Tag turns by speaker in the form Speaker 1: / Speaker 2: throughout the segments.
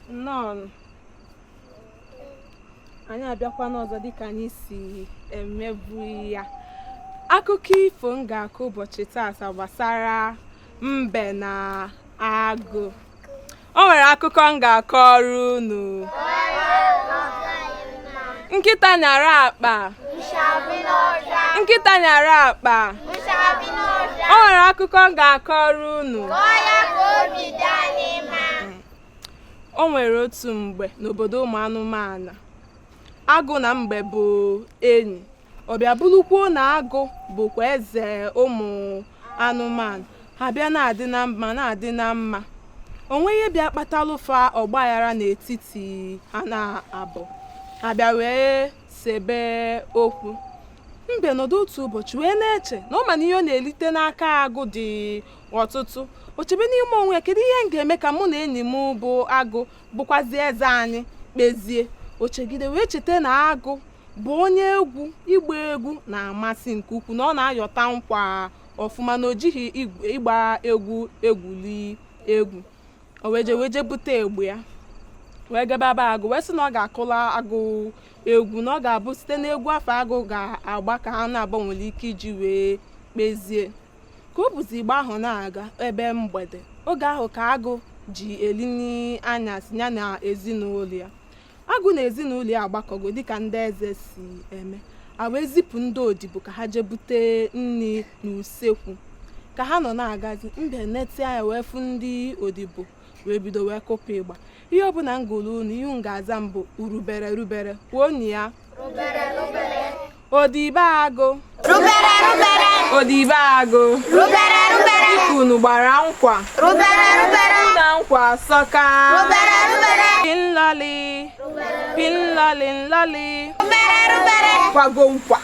Speaker 1: Nọn anyị abịakwa n'ọzọ dịka anyị si emebu ya. Akụkọ ifo m ga-akọ ụbọchị taata gbasara mbe na agụ. O nwere akụkọ m ga-akọrọ unu. Nkịta nyara akpa, nkịta nyara akpa. O nwere akụkọ m ga-akọrọ unu. O nwere otu mgbe n'obodo ụmụ anụmanụ. Agụ na mbe bụ enyi. Ọ bịa bụrụkwuo na agụ bụkwa eze ụmụ anụmanụ. Ha bịa na-adị na mma na-adị na mma. O nweghị bịa kpatalụfa ọgbaghara n'etiti ha na-abụ. Ha bịa wee sebe okwu. Mbe nọdụ otu ụbọchị wee na-eche na ọ ma na ihe ọ na-elite n'aka agụ dị ọtụtụ. O chebe n'ime onwe ya, kedu ihe m ga-eme ka mụ na enyi m bụ agụ bụkwazi eze anyị kpezie. O chegide wee cheta na agụ bụ onye egwu, ịgba egwu na-amasị nke ukwuu, na ọ na-ayọta nkwa ọfụma, na o jighị ịgba egwu egwuli egwu. O weje bute egbe ya wee gaba be agụ wee sị na ọ ga-akụla agụ egwu, na ọ ga-abụ site n'egwu afọ agụ ga-agba ka ha na-abụọ nwere ike iji wee kpezie. Ka o buzi igbe ahụ na-aga ebe mgbede, oge ahụ ka agụ ji elini anyasị ya na ezinụlọ ya. Agụ na ezinụlọ ya agbakọgo dịka ndị eze si eme. A wee zipụ ndị odibo ka ha jee bute nri n'usekwu. Ka ha nọ na-agazi, mbe neti anya wee fụ ndị odibo wee bido wee kụpụ ịgba. Ihe ọbụla m gụrụ unu, ihe m ga-aza mbụ urubere rubere kwuonu ya. Odibo agụ,
Speaker 2: rubere rubere,
Speaker 1: odibo agụ,
Speaker 2: rubere rubere,
Speaker 1: unu gbara nkwa,
Speaker 2: rubere rubere,
Speaker 1: na nkwa sọka,
Speaker 2: rubere rubere,
Speaker 1: pinlọli, pinlọli nlọli,
Speaker 2: rubere rubere,
Speaker 1: kwago nkwa,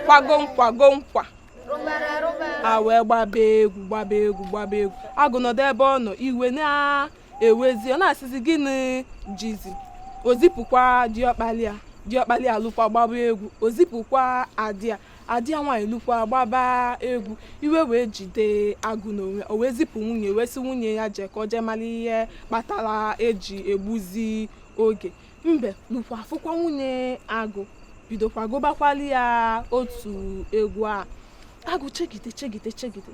Speaker 1: kwago nkwa, go nkwa.
Speaker 2: rubere rubere.
Speaker 1: A wee gbaba egwu gbaba egwu gbaba egwu. Agụ nọdụ ebe ọ nọ, iwe na-ewezi, ọ na-asịzi gịnị jizi. O zipụkwa diọkpali ya, diọkpali alụkwa gbaba egwu. O zipụkwa adịa, adịa nwaanyị lụkwa gbaba egwu. Iwe wee jide agụ n'onwe. O wee zipụ nwunye wee sị nwunye ya jee ka o jee mara ihe kpatara eji egbuzi oge. Mbe lụkwa afụkwa nwunye agụ, bidokwa gụbakwali ya otu egwu a. Agụ chegide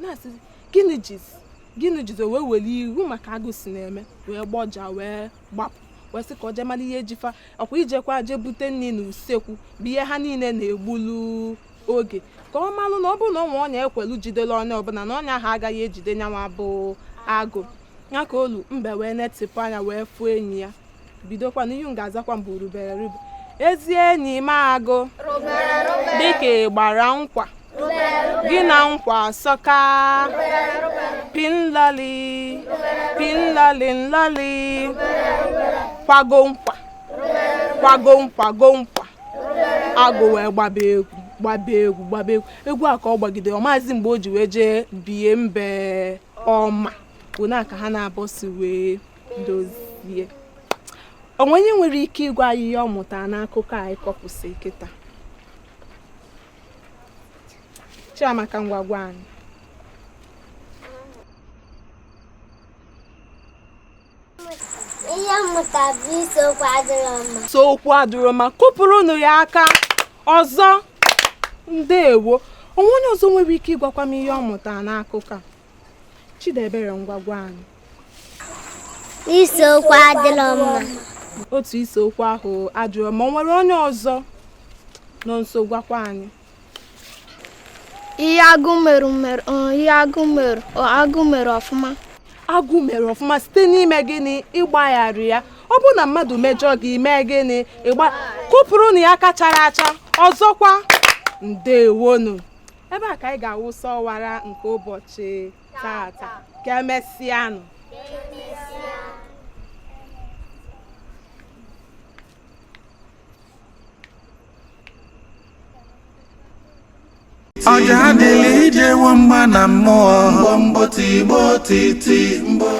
Speaker 1: na-asị gịnị jizi. O wee were iwu maka agụ si na-eme wee gbọja wee gbapụ wee sị ka o jee mara ihe jifa. Ọkwa ijekwa jee bute nri n'usekwu bụ ihe ha niile na-egbulu oge, ka ọ malụ na ọ bụrụ na ọnwa ọnya ekwelu jidela onye ọbụla na ọnya ahụ agaghị ejide nyanwa bụ agụ. Ya ka olu mbe wee netịpụ anya wee fụọ enyi ya. Bidokwa na ihe m ga-azakwa mbụ rubere rube. Ezi enyi m agụ, dịka ị gbara nkwa, gị na nkwa sọka, pinlọli, pinlọli nlọli, kwago nkwa, kwago nkwa, go nkwa. Agụ wee gbaba egwu gbaba egwu gbaba egwu. Egwu a ka ọ gbagide, ọ maazị mgbe o ji wee jee bie mbe ọma bụ na ka ha na-abọsi wee dozie. Onwenye nwere ike ịgwa anyị ihe ọ mụtara n'akụkọ a ịkọpụsị kịta? Chiamaka ngwagwa anyị.
Speaker 2: Ihe mmụta bụ isiokwu adịrọ mma.
Speaker 1: Isiokwu adịrọ mma, kụpụrụnụ ya aka ọzọ. Ndeewo. Onwenye ọzọ nwere ike ịgwakwa m ihe ọ mụtara n'akụkọ a? Chidebere ngwagwa anyị.
Speaker 2: Isiokwu adịrọ mma.
Speaker 1: Otu isiokwu ahụ adịrọ mma. O nwere onye ọzọ nọ nso gwakwa anyị?
Speaker 3: Ihe agụ mere ọfụma.
Speaker 1: Agụ mere ọfụma site n'ime gịnị? Ịgbagharị ya. Ọ bụrụ na mmadụ mejọ gị mee gịnị? Kụpụrụnụ ya aka chara acha ọzọkwa. Ndewonu. Ebe a ka anyị ga-awụsa ọwara nke ụbọchị taata. Ka emesịanụ.
Speaker 4: Ojadili ije wamba na mmụọ mbọ titi mbọ